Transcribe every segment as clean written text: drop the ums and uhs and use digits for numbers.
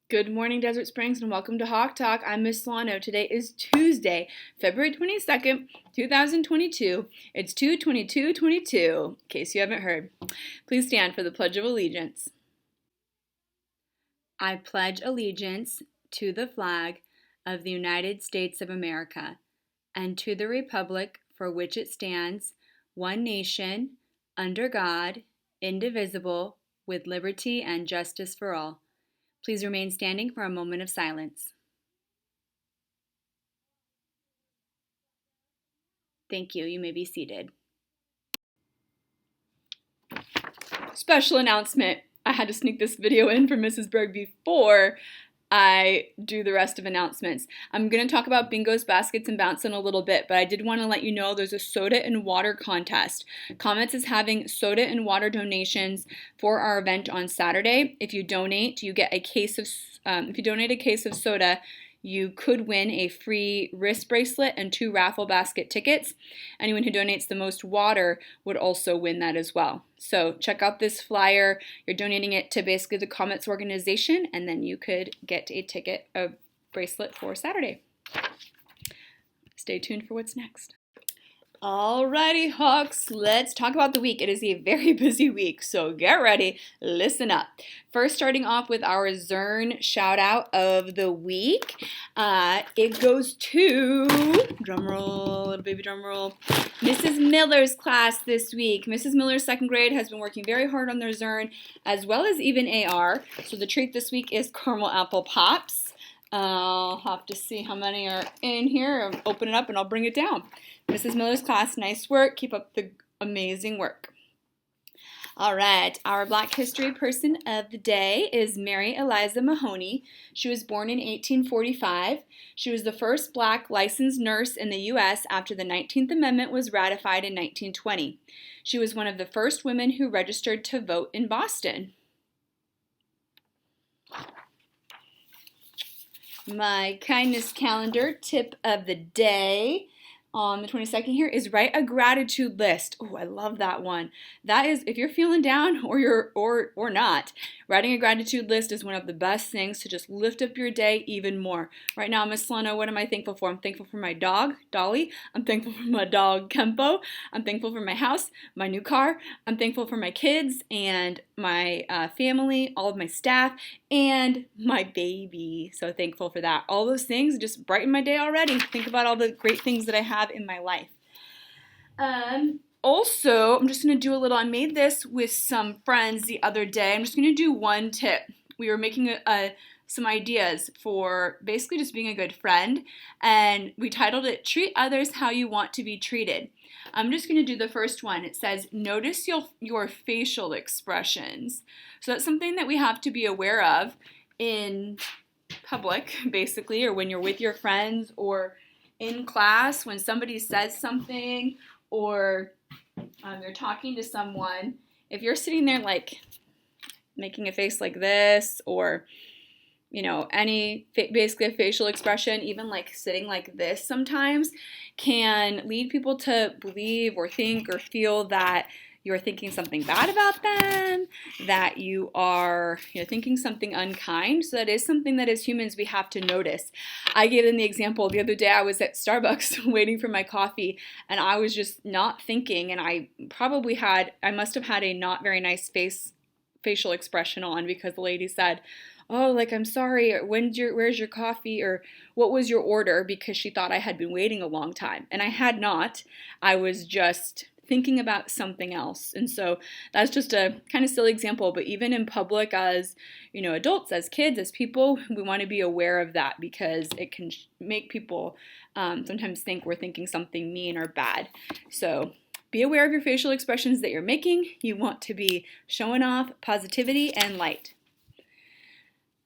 Good morning, Desert Springs, and welcome to Hawk Talk. I'm Miss Solano. Today is Tuesday, February 22nd, 2022. It's 2/22/22, in case you haven't heard. Please stand for the Pledge of Allegiance. I pledge allegiance to the flag of the United States of America and to the republic for which it stands, one nation, under God, indivisible, with liberty and justice for all. Please remain standing for a moment of silence. Thank you. You may be seated. Special announcement. I had to sneak this video in for Mrs. Berg before I do the rest of announcements. I'm going to talk about bingos, baskets, and bounce in a little bit, but I did want to let you know there's a soda and water contest. Comets is having soda and water donations for our event on Saturday. If you donate, you get a case of, if you donate a case of soda, you could win a free wrist bracelet and 2 raffle basket tickets. Anyone who donates the most water would also win that as well. So check out this flyer. You're donating it to basically the Comets organization, and then you could get a ticket, a bracelet for Saturday. Stay tuned for what's next. Alrighty, Hawks, let's talk about the week. It is a very busy week, so get ready, listen up. First, starting off with our Zern shout out of the week. It goes to, drumroll, little baby drumroll, Mrs. Miller's class this week. Mrs. Miller's second grade has been working very hard on their Zern, as well as even AR. So the treat this week is caramel apple pops. I'll have to see how many are in here. I'll open it up and I'll bring it down. Mrs. Miller's class, nice work. Keep up the amazing work. All right, our Black History person of the day is Mary Eliza Mahoney. She was born in 1845. She was the first Black licensed nurse in the U.S. after the 19th Amendment was ratified in 1920. She was one of the first women who registered to vote in Boston. My kindness calendar tip of the day on the 22nd here is write a gratitude list. Oh, I love that one. That is, if you're feeling down or not, writing a gratitude list is one of the best things to just lift up your day even more. Right now, Miss Solano, what am I thankful for? I'm thankful for my dog, Dolly. I'm thankful for my dog, Kempo. I'm thankful for my house, my new car. I'm thankful for my kids and my family, all of my staff, and my baby. So thankful for that. All those things just brighten my day already. Think about all the great things that I have in my life. Also, I'm just going to do a little, I made this with some friends the other day. I'm just going to do one tip. We were making some ideas for basically just being a good friend, and we titled it, Treat Others How You Want to Be Treated. I'm just going to do the first one. It says, notice your facial expressions. So that's something that we have to be aware of in public, basically, or when you're with your friends or in class, when somebody says something or you're talking to someone. If you're sitting there like making a face like this, or any basically a facial expression, even like sitting like this sometimes, can lead people to believe or think or feel that you're thinking something bad about them, that you are thinking something unkind. So that is something that as humans we have to notice. I gave them the example the other day. I was at Starbucks waiting for my coffee, and I was just not thinking, and I must have had a not very nice facial expression on, because the lady said, oh, like, I'm sorry, where's your coffee, or what was your order, because she thought I had been waiting a long time. And I had not. I was just thinking about something else. And so that's just a kind of silly example, but even in public as, adults, as kids, as people, we want to be aware of that, because it can make people sometimes think we're thinking something mean or bad. So be aware of your facial expressions that you're making. You want to be showing off positivity and light.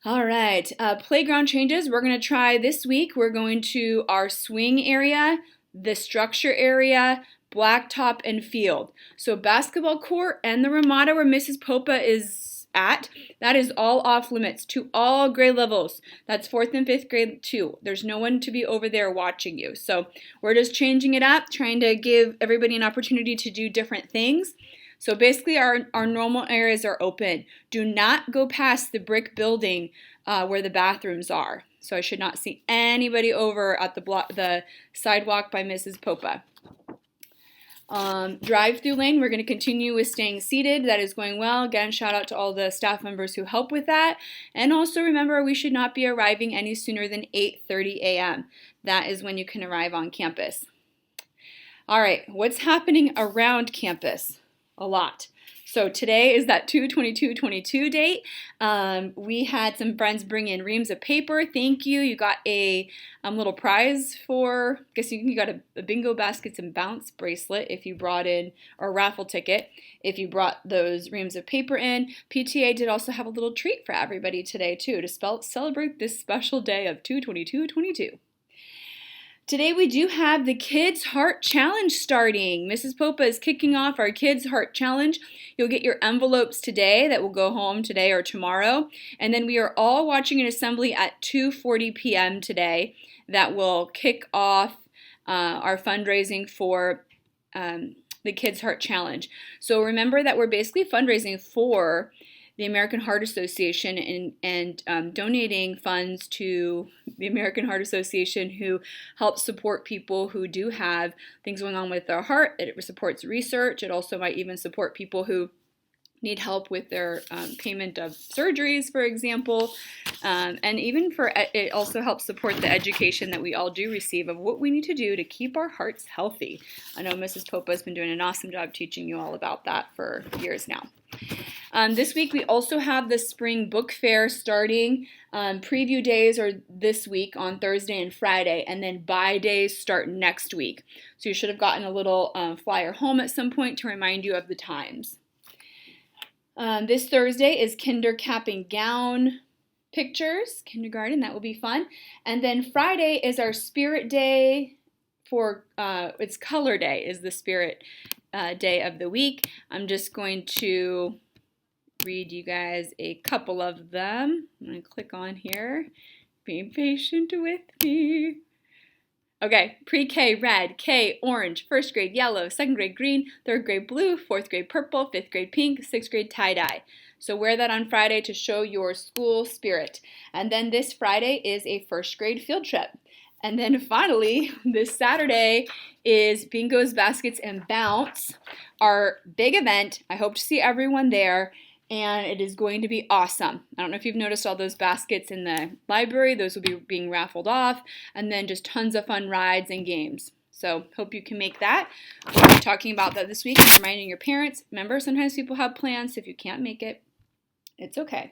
All right, playground changes we're going to try this week. We're going to our swing area, the structure area, blacktop, and field. So basketball court and the Ramada where Mrs. Popa is at, that is all off limits to all grade levels. That's 4th and 5th grade too. There's no one to be over there watching you. So we're just changing it up, trying to give everybody an opportunity to do different things. So basically our normal areas are open. Do not go past the brick building where the bathrooms are. So I should not see anybody over at the sidewalk by Mrs. Popa. Drive-through lane, we're going to continue with staying seated. That is going well. Again, shout out to all the staff members who help with that. And also remember, we should not be arriving any sooner than 8:30 a.m. That is when you can arrive on campus. All right, what's happening around campus? A lot. So today is that 2/22/22 date. We had some friends bring in reams of paper. Thank you. You got a little prize for, I guess you got a bingo baskets and bounce bracelet if you brought in, or a raffle ticket if you brought those reams of paper in. PTA did also have a little treat for everybody today too to celebrate this special day of 2/22/22. Today we do have the Kids Heart Challenge starting. Mrs. Popa is kicking off our Kids Heart Challenge. You'll get your envelopes today that will go home today or tomorrow. And then we are all watching an assembly at 2:40 p.m. today that will kick off our fundraising for the Kids Heart Challenge. So remember that we're basically fundraising for the American Heart Association and donating funds to the American Heart Association, who helps support people who do have things going on with their heart. It supports research. It also might even support people who need help with their payment of surgeries, for example. And even it also helps support the education that we all do receive of what we need to do to keep our hearts healthy. I know Mrs. Popa has been doing an awesome job teaching you all about that for years now. This week we also have the spring book fair starting. Preview days are this week on Thursday and Friday, and then buy days start next week. So you should have gotten a little flyer home at some point to remind you of the times. This Thursday is kinder cap and gown pictures, kindergarten, that will be fun. And then Friday is our spirit day it's color day is the spirit day of the week. I'm just going to read you guys a couple of them. I'm going to click on here. Be patient with me. Okay, pre-K red, K orange, first grade yellow, second grade green, third grade blue, fourth grade purple, fifth grade pink, sixth grade tie-dye. So wear that on Friday to show your school spirit. And then this Friday is a first grade field trip. And then finally, this Saturday is Bingos, Baskets, and Bounce, our big event. I hope to see everyone there, and it is going to be awesome. I don't know if you've noticed all those baskets in the library. Those will be being raffled off, and then just tons of fun rides and games. So hope you can make that. We'll be talking about that this week and reminding your parents. Remember, sometimes people have plans, so if you can't make it, it's okay.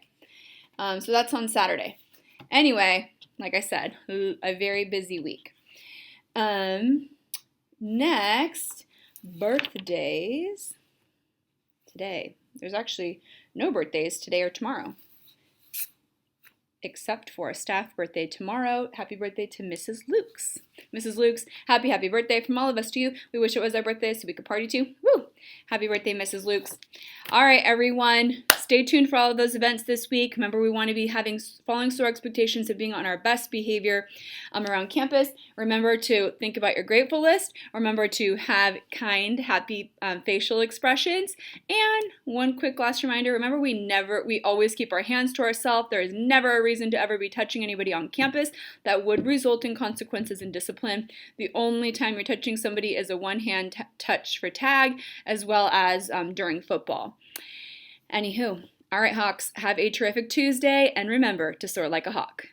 So that's on Saturday. Anyway, like I said, a very busy week. Next, birthdays. Today, there's actually no birthdays today or tomorrow, except for a staff birthday tomorrow. Happy birthday to Mrs. Lukes. Mrs. Lukes, happy birthday from all of us to you. We wish it was our birthday so we could party too. Woo! Happy birthday, Mrs. Lukes. All right, everyone. Stay tuned for all of those events this week. Remember, we want to be following store expectations of being on our best behavior around campus. Remember to think about your grateful list. Remember to have kind, happy facial expressions. And one quick last reminder, remember we always keep our hands to ourselves. There is never a reason to ever be touching anybody on campus. That would result in consequences and discipline. The only time you're touching somebody is a one-hand touch for tag, as well as during football. Anywho, all right, Hawks, have a terrific Tuesday, and remember to soar like a hawk.